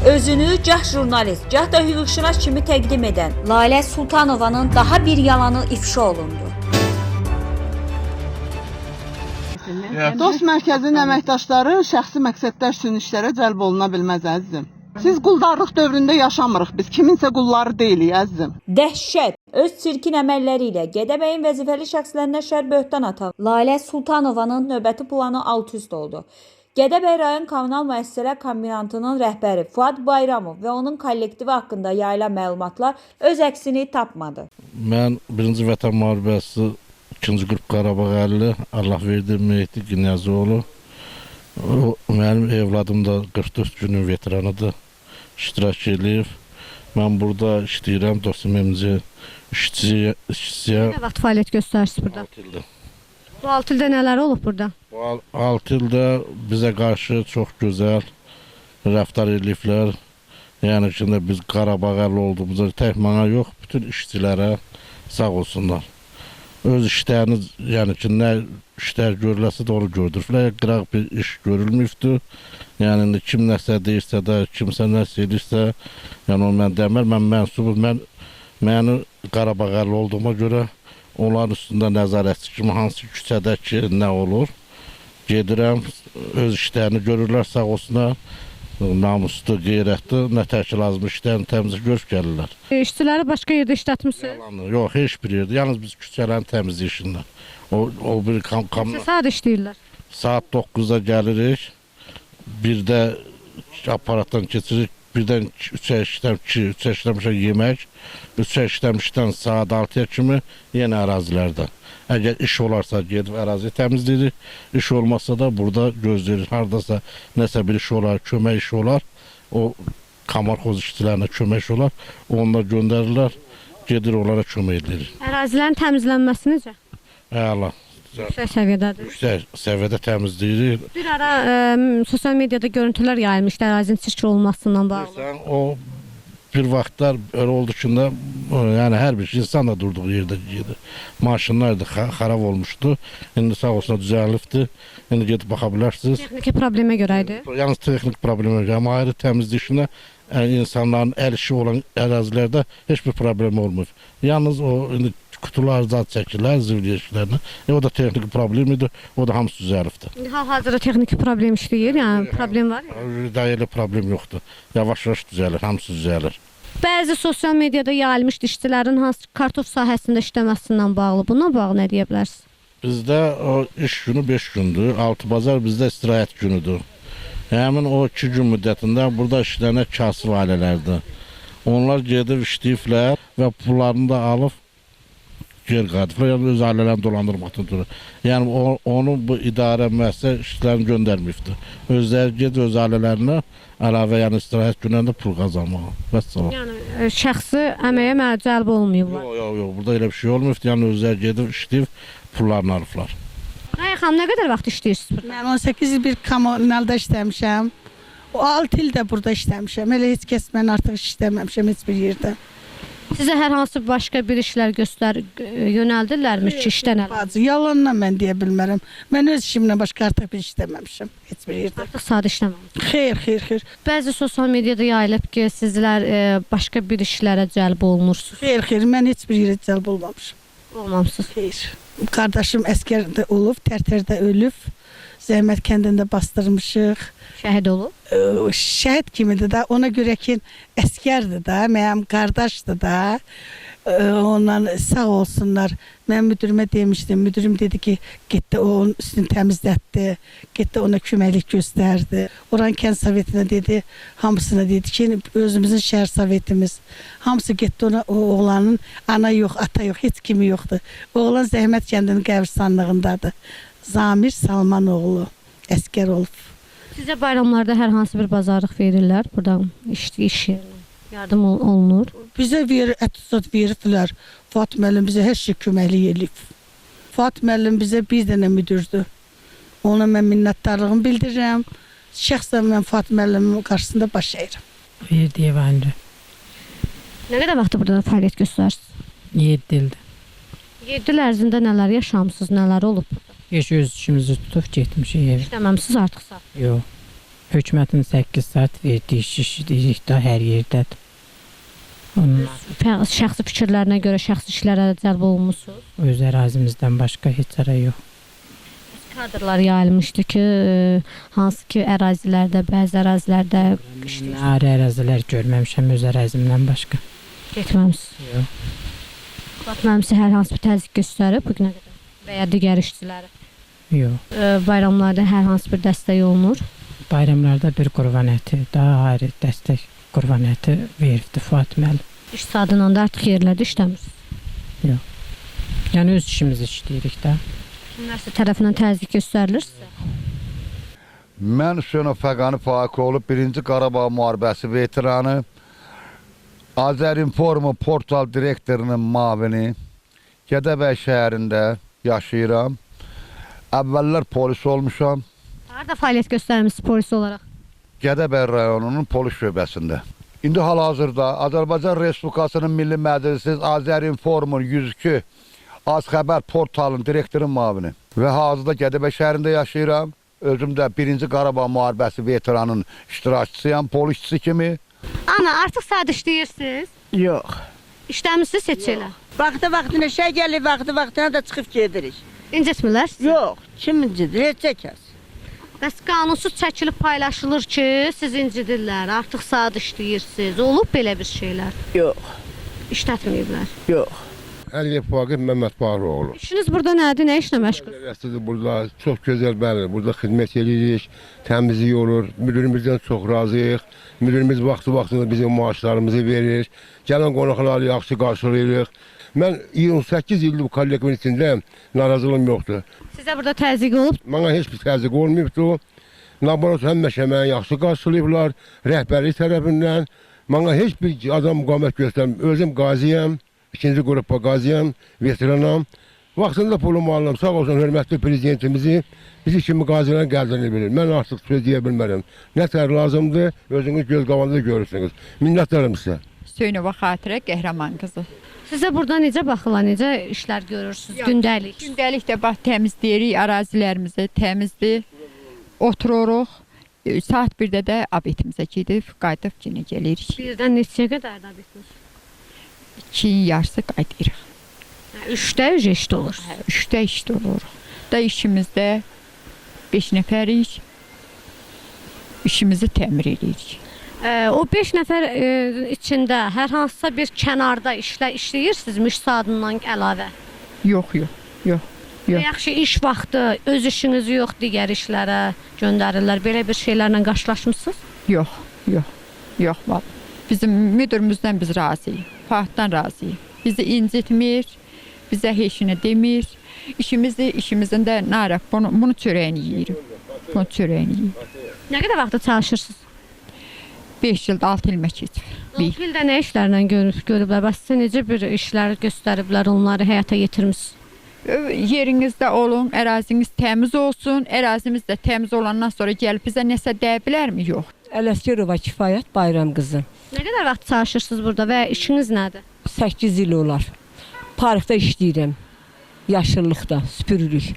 Özünü gah jurnalist, gah da hüquqşünas kimi təqdim edən Lalə Sultanovanın daha bir yalanı ifşa olundu. Dost mərkəzinin əməkdaşları şəxsi məqsədlər üçün işlərə cəlb oluna bilməz əzizim. Siz quldarlıq dövründə yaşamırıq biz. Kiminsə qulları deyilik əzizim. Dəhşət! Öz çirkin əməlləri ilə Gədəbəyin vəzifəli şəxslərinə şər böhtan atan Lalə Sultanovanın növbəti planı alt-üst oldu. Gədəbəy rayon kommunal müəssisələr kombinatının rəhbəri Fuad Bayramov və onun kollektivi haqqında yayılan məlumatlar öz əksini tapmadı. Mən 1-ci Vətən müharibəsi 2-ci qrup Qarabağ 50 Allah verdi Mehdi Günyazoğlu. O mənim evladım da 44 günün veteranıdır. İştirak edib. Mən burada işləyirəm. 90-cı işçiyə. Nə vaxt fəaliyyət göstərirsiniz burada? 6 ildir. Bu 6 ildə nələr olub burada? Bu 6 ildə bizə qarşı çox gözəl rəftar ediblər. Yəni ki, biz Qarabağ 50 olduğumuzda tək mənə yox, bütün işçilərə sağ olsunlar. Öz işlərini, yəni ki, nə işlər görüləsə də onu gördürürlər. Qıraq bir iş görülmüydü. Yəni kim nəsə deyirsə də, kimsə nəsə edirsə, yəni o mən demək, mən mənsubum. Məni Qarabağ 50 olduğuma görə onların üstündə nəzarətçi kimi hansı küçədə ki, nə olur, gedirəm, öz işlərini görürlər, sağ olsunlar, namuslu, qeyrətli, nə tək lazım işlərini təmizlik görüb gəlirlər. İşçiləri başqa yerdə işlətmişsiniz? Yox, heç bir yerdə, yalnız biz küçələrin təmizliyişindən. O bir Saat işləyirlər? Saat 9-da gəlirik, birdə aparatdan keçirik, birdən 3-ə işləmişdən yemək, 3-ə işləmişdən saat 6-ya kimi yenə ərazilərdə. Əgər iş olarsa gedib əraziyi təmizləyirik, iş olmazsa da burada gözləyirik. Haradasa nəsə bir iş olar, kömək işi olar, o kamarxoz işçilərinə kömək iş olar, onlar göndərirlər, gedir onlara kömək edilir. Ərazilərin təmizlənməsi necə? Əla. Yüksək səviyyədədir. Yüksək səviyyədə təmizləyirik. Bir ara sosial mediada görüntülər yayılmışdı ərazinin çirkin olmasından bağlı. O bir vaxtlar öyle oldu ki, yəni hər bir insan da durduğu yerdə gedir. Maşınlar da xarab olmuşdu. İndi sağ olsun düzəlibdi. İndi gedib baxa bilərsiniz. Texniki problemə görə idi. Yalnız texnik problemə görə. Amma ayrı təmizlik işinə insanların əl işi olan ərazilərdə heç bir problem olmur. Yalnız o indi kutular zat çəkirlər, zivliyə işlərini. O da texniki problem idi. O da hamısı düzəlibdi. Hal-hazırda texniki problem işləyir, yəni problem var. Dayılı problem yoxdur. Yavaş-yavaş düzəlir, hamısı düzəlir. Bəzi sosial mediada yayılmışdı işçilərin hansı kartof sahəsində işləməsindən bağlı. Buna bağlı nə deyə bilərsiniz? Bizdə o iş günü 5 gündür. 6 bazar bizdə istirahət günüdür. Həmin o 2 gün müddətində burada işlənən kasıb ailələrdir. Onlar gedib işləyiblər və pullarını da alıb geri qadıblar. Yəni öz ailələrini dolandırmaqdan durur. Yəni onu bu idarə müəssisə işlərini göndərməyibdir. Özləri gedib öz ailələrinə əlavə, yəni istirahət günlərində pul qazanmağa. Vəssalam. Yəni şəxsi əməyə cəlb olmayıblar. Yox, burada elə bir şey olmayıbdır. Yəni özləri gedib işləyib pullarını alıblar. Raya xanım, nə qədər vaxt işləyirsiniz burada? Mən 18 il bir kommunalda işləmişəm. O 6 il də burada işləmişəm. Elə heç kəs mən artıq işləməmişəm heç bir yerdə. Sizə hər hansı başqa bir işlər yönəldirlərmi ki, işlənələr? Bazı yalanla mən deyə bilmərəm. Mən öz işimlə başqa artıq bir işləməmişəm heç bir yerdə. Artıq sadə işləməmişsiniz. Xeyr. Bəzi sosial mediada yayılıb ki, sizlər başqa bir işlərə cəlb olunursunuz. Xeyr, mən heç bir yerə cəlb olmamışam. Olmamısınız. Xeyr. Qardaşım əskərdə olub, Tərtərdə ölüb. Zəhmət kəndində bastırmışıq. Şəhid olub? Şəhid kimidir da, ona görə ki, əskərdir da, mənim qardaşdır da. Ondan sağ olsunlar. Mən müdürümə demişdim, müdürüm dedi ki, getdi onun üstünü təmizlətdi, getdi ona köməklik göstərdi. Oran kənd sovetinə dedi, hamısına dedi ki, özümüzün şəhər sovetimiz. Hamısı getdi ona, o oğlanın ana yox, ata yox, heç kimi yoxdur. Oğlan Zəhmət kəndinin qəbirstanlığındadır. Zamir Salmanoğlu əskər olub. Sizə bayramlarda hər hansı bir bazarlıq verirlər, buradan iş yerinə yardım olunur. Bizə ət-tuzat veriblər. Fuad müəllim bizə hər şey köməklik edib. Fuad müəllim bizə bir dənə müdürdür. Ona mən minnətdarlığımı bildirirəm. Şəxsən mən Fuad müəllimin qarşısında baş əyirəm. Verdiyə bəndə. Nə qədər vaxtı burada fəaliyyət göstərirsiniz? 7 ildir. 7 il ərzində nələr yaşamısınız, nələr olub? Heç öz işimizi tutub getmişik evə. İşləməmisiz artıqsa? Yox. Hökumətin 8 saat verdiyi iş deyirik də hər yerdədir. Onlar Şəxsi fikirlərinə görə şəxsi işlərə cəlb olunmusunuz. öz ərazimizdən başqa heç yerə yox. Kadrlar yayılmışdı ki, hansı ki ərazilərdə, bəzi ərazilərdə işləyirsiniz. Ayrı ərazilər görməmişəm öz ərazimdən başqa. Getməmisiniz. Yox. Baxmamısı hər hansı bir təzyiq göstərib bu günə qədər və ya digər işçilərə. Yox. Bayramlarda hər hansı bir dəstək olunur. Bayramlarda bir qurban əti, daha ayrı dəstək qurban əti veribdi Fatiməli. İş saatından da artıq yerlərdə işləmirsiniz. Yəni öz işimizi işləyirik də. Üniversite tərəfindən təzyiq göstərilir sizə. Mən Hüseynov Fəqani Faikoğlu 1-ci Qarabağ müharibəsi veteranı, Azərinformu portal direktorunun mavini, Gədəbəy şəhərində yaşayıram. Əvvəllər polis olmuşam. Harada fəaliyyət göstərmisiniz polis olaraq? Gədəbəy rayonunun polis şöbəsində. İndi hal-hazırda Azərbaycan Respublikasının Milli Məclisi Azərinformun 102 Az Xəbər portalının direktorun mavini və hazırda Gədəbəy şəhərində yaşayıram. Özüm də 1-ci Qarabağ müharibəsi veteranının iştirakçısıyam, polisçisi kimi. Ana, artıq saat işləyirsiniz? Yox. İşləmisiniz heç elə? Vaxtı-vaxtına şey gəlir, vaxtı-vaxtına da çıxıb gedirik. İncitmirlər sizi? Yox, kim incidir? Heç kəs. Bəs qanunsuz çəkilib paylaşılır ki, siz incidirlər, artıq saat işləyirsiniz. Olub belə bir şeylər? Yox, İşlətməyiblər. yox. Əliyev Vaqif Məmməd Bağıroğlu. İşiniz burada nədir? Nə işlə məşğul? Rəsədə burada çox gözəl bəli. Burada xidmət edirik, təmizlik olur. Müdirimizdən çox razıyıq. Müdirimiz vaxtı-vaxtında bizim maaşlarımızı verir. Gələn qonaqları yaxşı qarşılayırıq. Mən 28 ildir bu kollektivin içindəyim. Narazılığım yoxdur. Sizə burada təzyiq olub? Mənə heç bir təzyiq olmayıbdı. Laborator həmişə məni yaxşı qarşılayıblar. Rəhbərlik tərəfindən. Mənə heç bir adam müqavimət göstərmir. Özüm qaziyəm. İkinci qrupa qaziyəm, veteranam. Vaxtında pulumu aldım. Sağ olsun hörmətli prezidentimizi bizi kimi qazilərin qədrini bilir. Mən artıq söz deyə bilmərəm. Nə tər lazımdır, özünüz göz qabağında görürsünüz. Minnətdarım sizə. Hüseynova Xatirə Qəhrəman qızı. Sizə burada necə baxırlar, necə işlər görürsünüz gündəlik? Gündəlik də bax təmizləyirik, ərazilərimizi təmizdir. Otururuq. Saat 1-də də abetimizə gedib, qayıdıb yenə gəlirik. Birdən neçəyə qədər də bitmiş? 2-nin yarısı qayıdırıq. 3-də işdə olur. 3-də işdə oluruq. Da işimizdə 5 nəfərik. İşimizi təmir edirik. O 5 nəfər içində hər hansısa bir kənarda işləyirsinizmi iş saatından əlavə? Yox, yox, yox. Yox. Yaxşı iş vaxtı, öz işiniz yox, digər işlərə göndərirlər. Belə bir şeylərlə qarşılaşmısınız? Yox, yox, yox. Vallahi. Bizim müdürümüzdən biz razıyıq. Fatihdən razıyıq. Bizi incitmir, bizə heç nə demir. İşimizin də naraq, bunu çörəyini yeyirik. Bunu çörəyini yeyirik. Nə qədər vaxtda çalışırsınız? 5 ildə 6 ilmə keçib. 6 ildə nə işlərlə görüblər? Bəs sizə necə bir işlər göstəriblər, onları həyata yetirmisiniz? Yerinizdə olun, əraziniz təmiz olsun. Ərazimiz də təmiz olandan sonra gəlib bizə nəsə deyə bilərmi? Yox. Ələsgərova Kifayət Bayram qızı. Nə qədər vaxt çalışırsınız burada və işiniz nədir? 8 il olar. Parkda işləyirəm. Yaşıllıqda, süpürürük.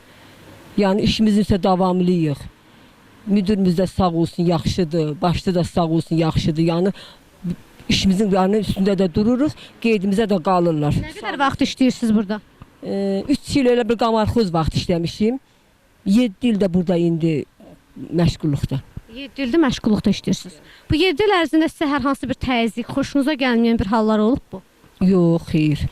Yəni işimizin isə davamlıyıq. Müdürümüz də sağ olsun, yaxşıdır. Başda da sağ olsun, yaxşıdır. Yəni işimizin üstündə də dururuq, qeydimizə də qalırlar. Nə qədər vaxt işləyirsiniz burada? 3 il elə bir qamarxoz vaxt işləmişim. 7 il də burada indi məşğulluqda. 7 ildir məşğulluqda işləyirsiniz. Bu 7 il ərzində sizə hər hansı bir təzyiq, xoşunuza gəlməyən bir hallar olub bu? Yox, xeyr.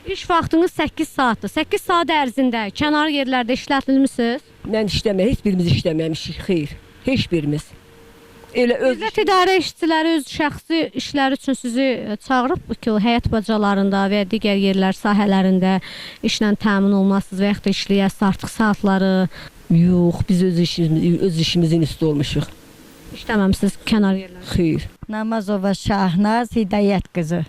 İş vaxtınız 8 saatdır. 8 saat ərzində kənar yerlərdə işlətilmisiniz? Mən işləməyəm, heç birimiz işləməmişik, xeyr. Heç birimiz. Elə öz Dövlət idarə işçiləri öz şəxsi işləri üçün sizi çağırıb ki, o həyat bacalarında və ya digər yerlər sahələrində işlə təmin olmasınız və yaxud da işləyəsiniz artıq saatları. Yox, biz öz işimizin üstü olmuşuq. İşləməmisiniz kənar yerlərdə. Xeyr. Namazova Şahnaz Hidayət qızı.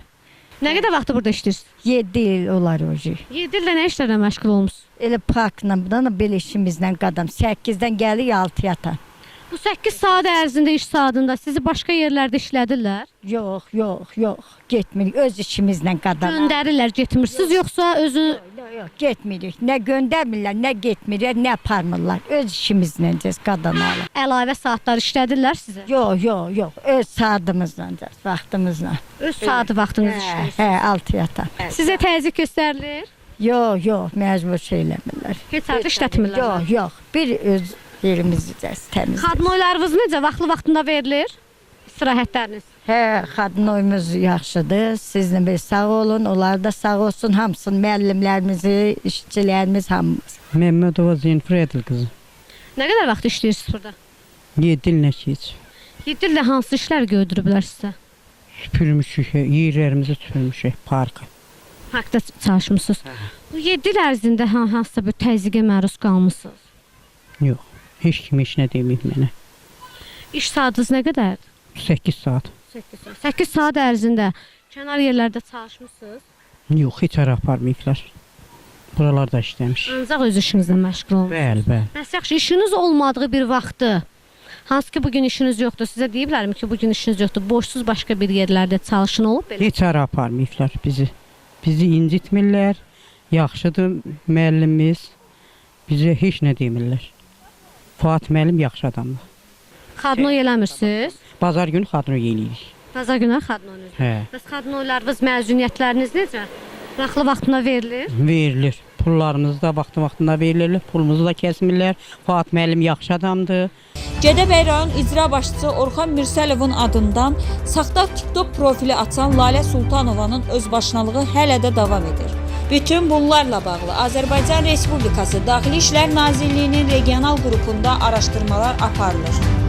Nə qədər vaxtda burada işləyirsiniz? 7 il olar oji. 7 ildə nə işlərlə məşğul olmusunuz? Elə parkla, belə işimizlə qadam. 8-dən gəlir 6-ya atan. Bu 8 saat ərzində iş saatında sizi başqa yerlərdə işlədirlər? Yox, yox, yox. Getmirik öz işimizlə qadam. Göndərirlər, getmirsiniz yoxsa özü Yox, getmirik. Nə göndərmirlər, nə getmirik, nə aparmırlar. Öz işimizlə qadınlarla. Əlavə saatlar işlədirlər sizə? Yox. Öz saatımızla, vaxtımızla. Öz saatı vaxtınız işləyirsiniz. Hə, 6 yatan. Sizə təzyiq göstərilir? Yox, məcbur şey eləmirlər. Heç saat işlətmirlər? Yox. Bir öz yerimizi təmizdir. Xadnoylarınız necə vaxtlı-vaxtında verilir? İstirahətləriniz? Hə, xadnoyumuz yaxşıdır. Siz də sağ olun, onlar da sağ olsun. Hamısını müəllimlərimizi, işçilərimiz hamımız. Məmmədova Zenfir Edil qızı. Nə qədər vaxt işləyirsiniz burada? 7 il nə keç. 7 ildə hansı işlər gördürüblər sizə? Süpürmüşük, yerlərimizi süpürmüşük, parka. Parkda çalışmısınız. Bu 7 il ərzində hansısa bir təzyiqə məruz qalmısınız? Yox, heç kim heç nə deməyib mənə. İş saatınız nə qədərdir? 8 saat. 8 saat ərzində kənar yerlərdə çalışmısınız? Yox, heç ara aparmayıblar. Buralarda işləmiş. Ancaq öz işinizlə məşğul olmusunuz. Bəli. Bəs yaxşı, işiniz olmadığı bir vaxtı, hansı ki bugün işiniz yoxdur, sizə deyiblərmi ki bugün işiniz yoxdur, boşsuz başqa bir yerlərdə çalışın olub belə? Heç ara aparmayıblar bizi. Bizi incitmirlər. Yaxşıdır müəllimimiz. Bizə heç nə demirlər. Fuat müəllim yaxşı adamdır. Xadnoy eləmirsiniz? Bazar günü xadro eləyirik. Bazar günü xadnoyunuz. Hə. Bəs xadnoylarınız, məzuniyyətləriniz necə? Vaxtlı-vaxtında verilir? Verilir. Pullarımız da vaxtında verilir. Pulumuzu da kəsmirlər. Fuat müəllim yaxşı adamdır. Gədəbəy rayon icra başçısı Orxan Mirsəlovun adından saxta TikTok profili açan Lalə Sultanovanın özbaşınalığı hələ də davam edir. Bütün bunlarla bağlı Azərbaycan Respublikası Daxili İşlər Nazirliyinin regional qrupunda araşdırmalar aparılır.